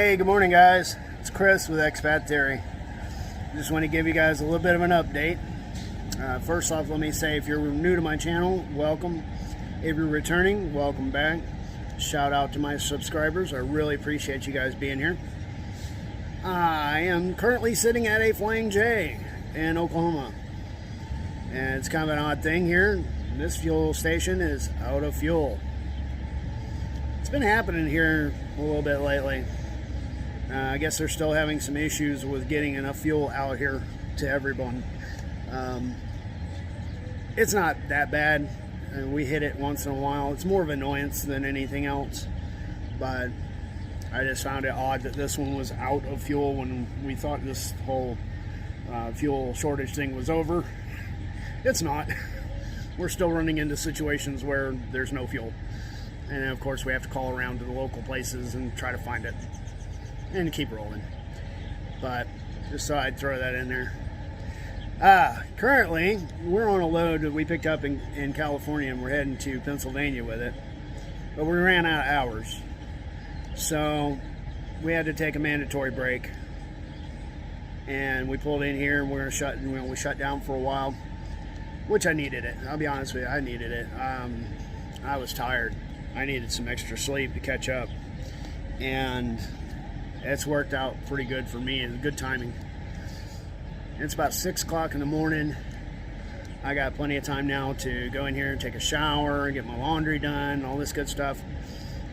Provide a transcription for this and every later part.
Hey, good morning, guys. It's Chris with Expat Theory. Just want to give you guys a little bit of an update. First off, let me say, if you're new to my channel, welcome. If you're returning, welcome back. Shout out to my subscribers. I really appreciate you guys being here. I am currently sitting at a Flying J in Oklahoma. And it's kind of an odd thing here. This fuel station is out of fuel. It's been happening here a little bit lately. I guess they're still having some issues with getting enough fuel out here to everyone. It's not that bad. We hit it once in a while. It's more of an annoyance than anything else. But I just found it odd that this one was out of fuel when we thought this whole fuel shortage thing was over. It's not. We're still running into situations where there's no fuel. And of course we have to call around to the local places and try to find it. And keep rolling. But just thought I'd throw that in there. Currently, we're on a load that we picked up in California, and we're heading to Pennsylvania with it. But we ran out of hours. So we had to take a mandatory break. And we pulled in here, and we're gonna we shut down for a while. Which I needed it. I'll be honest with you, I needed it. I was tired. I needed some extra sleep to catch up. And it's worked out pretty good for me. It's good timing. It's about 6 o'clock in the morning. I got plenty of time now to go in here and take a shower, get my laundry done, all this good stuff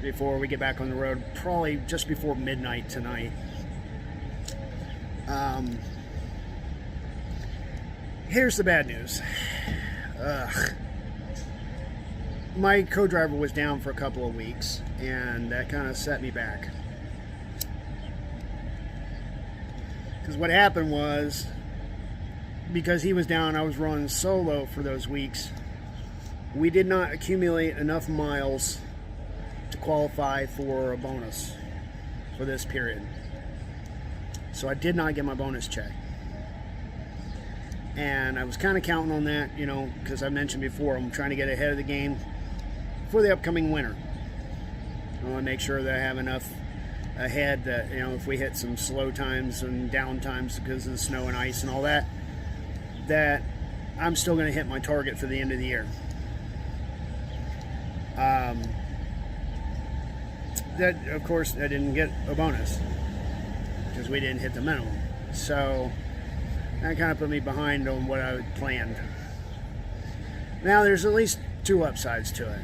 before we get back on the road, probably just before midnight tonight. Here's the bad news. My co-driver was down for a couple of weeks, and that kind of set me back. Because what happened was, because he was down, I was running solo for those weeks. We did not accumulate enough miles to qualify for a bonus for this period. So I did not get my bonus check. And I was kind of counting on that, you know, because I mentioned before, I'm trying to get ahead of the game for the upcoming winter. I want to make sure that I have enough ahead that, you know, if we hit some slow times and down times because of the snow and ice and all that, that I'm still going to hit my target for the end of the year. That, of course, I didn't get a bonus because we didn't hit the minimum. So that kind of put me behind on what I had planned. Now there's at least two upsides to it.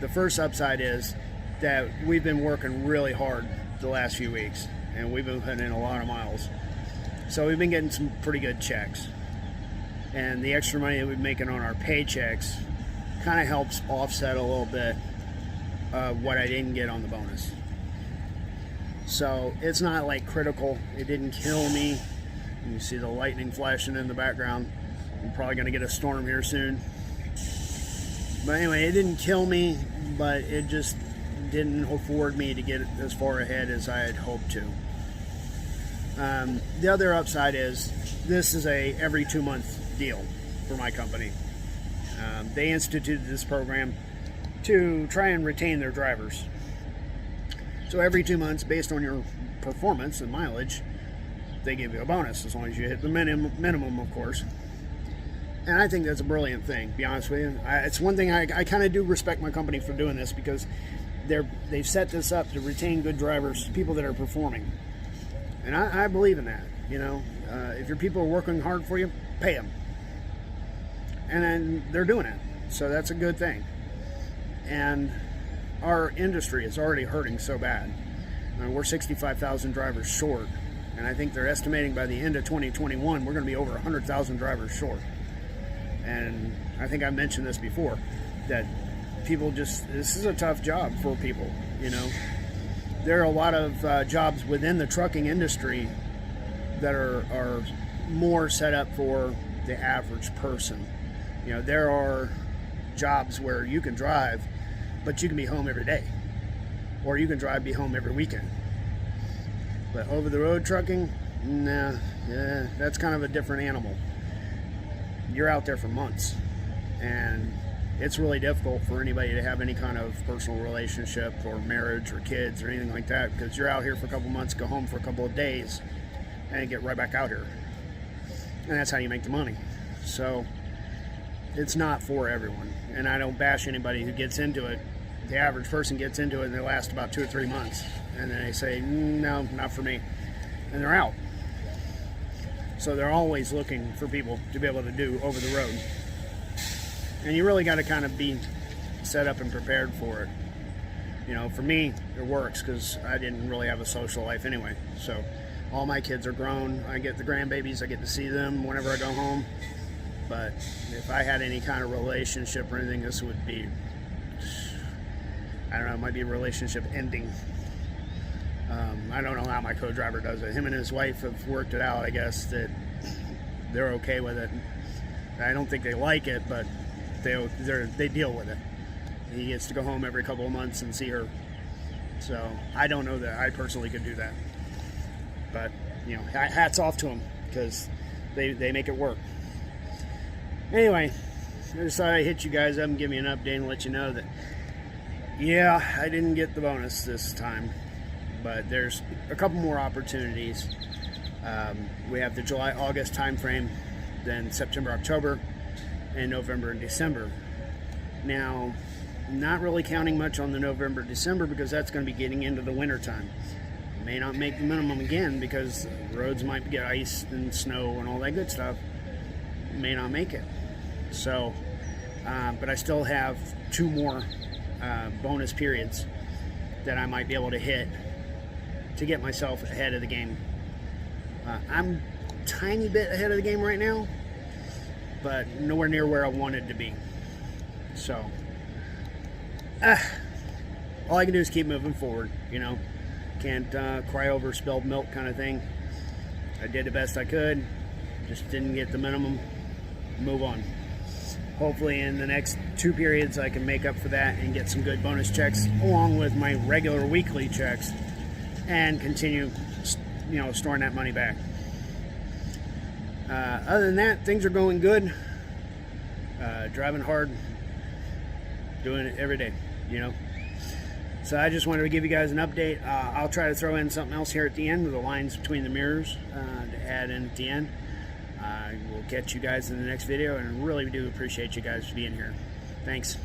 The first upside is that we've been working really hard the last few weeks, and we've been putting in a lot of miles. So we've been getting some pretty good checks. And the extra money that we're making on our paychecks kind of helps offset a little bit of what I didn't get on the bonus. So it's not like critical. It didn't kill me. You see the lightning flashing in the background. I'm probably going to get a storm here soon. But anyway, it didn't kill me, but it just didn't afford me to get as far ahead as I had hoped to. The other upside is this is a every 2-month deal for my company. They instituted this program to try and retain their drivers. So every 2 months, based on your performance and mileage, they give you a bonus as long as you hit the minimum, of course. And I think that's a brilliant thing, to be honest with you. It's one thing I kind of do respect my company for doing this, because they've set this up to retain good drivers, people that are performing. And I believe in that, you know. If your people are working hard for you, pay them. And then they're doing it. So that's a good thing. And our industry is already hurting so bad. We're 65,000 drivers short. And I think they're estimating by the end of 2021, we're going to be over 100,000 drivers short. And I think I mentioned this before, that people this is a tough job for people, you know. There are a lot of jobs within the trucking industry that are more set up for the average person. You know, there are jobs where you can drive, but you can be home every day. Or you can be home every weekend. But over-the-road trucking, nah, yeah, that's kind of a different animal. You're out there for months. And it's really difficult for anybody to have any kind of personal relationship or marriage or kids or anything like that, because you're out here for a couple months, go home for a couple of days, and get right back out here. And that's how you make the money. So it's not for everyone. And I don't bash anybody who gets into it. The average person gets into it and they last about 2 or 3 months. And then they say, no, not for me. And they're out. So they're always looking for people to be able to do over the road. And you really got to kind of be set up and prepared for it. You know, for me, it works because I didn't really have a social life anyway. So all my kids are grown. I get the grandbabies. I get to see them whenever I go home. But if I had any kind of relationship or anything, this would be, I don't know, it might be a relationship ending. I don't know how my co-driver does it. Him and his wife have worked it out, I guess, that they're okay with it. I don't think they like it, but they deal with it. He gets to go home every couple of months and see her. So I don't know that I personally could do that. But, you know, hats off to them, because they make it work. Anyway, I just thought I'd hit you guys up and give you an update and let you know that, yeah, I didn't get the bonus this time, but there's a couple more opportunities. We have the July-August time frame, then September, October, and November and December. Now, not really counting much on the November, December, because that's going to be getting into the winter time. May not make the minimum again because roads might get ice and snow and all that good stuff. May not make it. So, but I still have 2 more bonus periods that I might be able to hit to get myself ahead of the game. I'm a tiny bit ahead of the game right now, but nowhere near where I wanted to be. So, all I can do is keep moving forward, you know. Can't cry over spilled milk kind of thing. I did the best I could, just didn't get the minimum. Move on. Hopefully in the next 2 periods I can make up for that and get some good bonus checks along with my regular weekly checks and continue, you know, storing that money back. Other than that, things are going good. Driving hard, doing it every day, you know. So I just wanted to give you guys an update. I'll try to throw in something else here at the end with the lines between the mirrors to add in at the end. I will catch you guys in the next video, and really do appreciate you guys being here. Thanks.